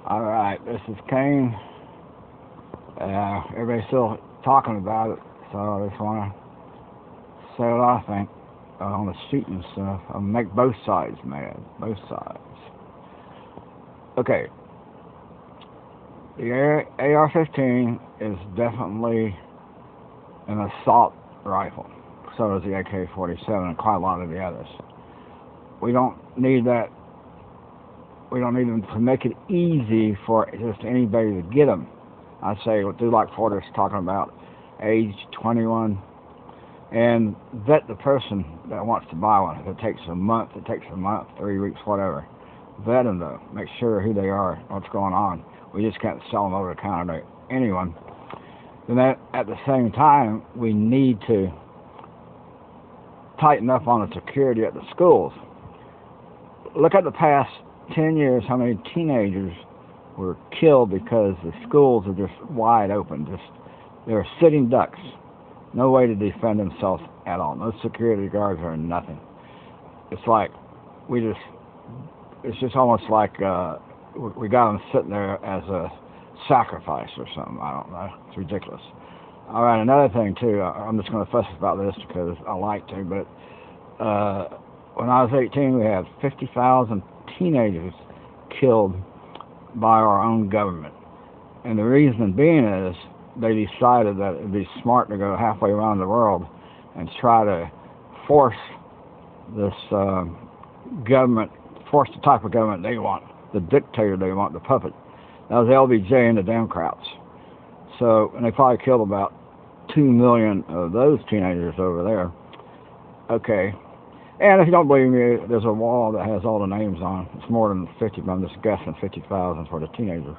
Alright, this is Kane. Everybody's still talking about it, so I just want to say what I think on the shooting stuff. I'll make both sides mad. Both sides. Okay, the AR-15 is definitely an assault rifle. So is the AK-47 and quite a lot of the others. We don't need that. We don't need them to make it easy for just anybody to get them. I say, do like Porter's talking about, age 21, and vet the person that wants to buy one. If it takes a month, 3 weeks, whatever. Vet them though. Make sure who they are, what's going on. We just can't sell them over the counter to anyone. Then at the same time, we need to tighten up on the security at the schools. Look at the past 10 years, how many teenagers were killed because the schools are just wide open. They're sitting ducks. No way to defend themselves at all. No security guards or nothing. It's like it's just almost like we got them sitting there as a sacrifice or something. I don't know. It's ridiculous. All right, another thing too. I'm just going to fuss about this because I like to, but when I was 18, we had 50,000 teenagers killed by our own government. And the reason being is they decided that it'd be smart to go halfway around the world and try to force this government, force the type of government they want, the dictator they want, the puppet. That was LBJ and the Democrats. So, and they probably killed about 2 million of those teenagers over there. Okay. And if you don't believe me, there's a wall that has all the names on. It's more than 50, but I'm just guessing 50,000 for the teenagers.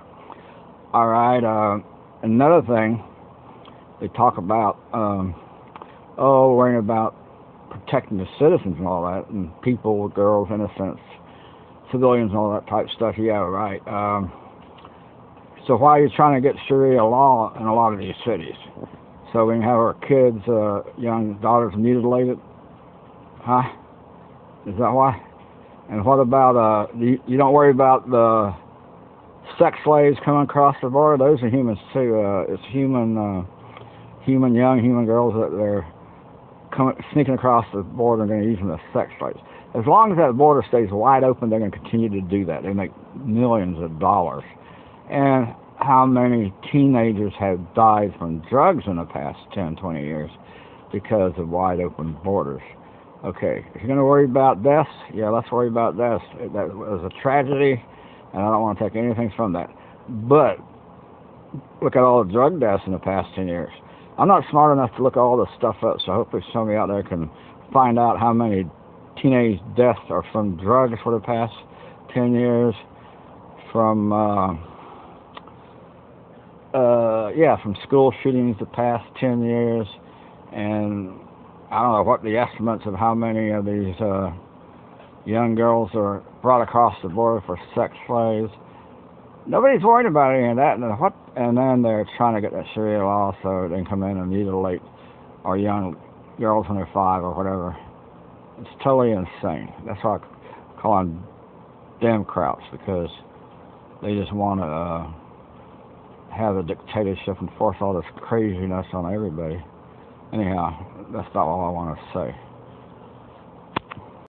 All right. Another thing, they talk about, worrying about protecting the citizens and all that, and people, girls, innocents, civilians, and all that type of stuff. Yeah, right. So why are you trying to get Sharia law in a lot of these cities? So we can have our kids, young daughters mutilated? Huh? Is that why? And what about, you don't worry about the sex slaves coming across the border? Those are humans too. It's human young girls that they're sneaking across the border and going to use them as sex slaves. As long as that border stays wide open, they're going to continue to do that. They make millions of dollars. And how many teenagers have died from drugs in the past 10, 20 years because of wide open borders? Okay, if you're going to worry about deaths, yeah, let's worry about deaths. That was a tragedy, and I don't want to take anything from that. But look at all the drug deaths in the past 10 years. I'm not smart enough to look all this stuff up, so hopefully somebody out there can find out how many teenage deaths are from drugs for the past 10 years, from school shootings the past 10 years, and I don't know what the estimates of how many of these young girls are brought across the border for sex slaves. Nobody's worried about any of that. And then they're trying to get that Sharia law so they can come in and mutilate our young girls when they're 5 or whatever. It's totally insane. That's why I call them Democrats, because they just want to have a dictatorship and force all this craziness on everybody. Anyhow, that's not all I want to say.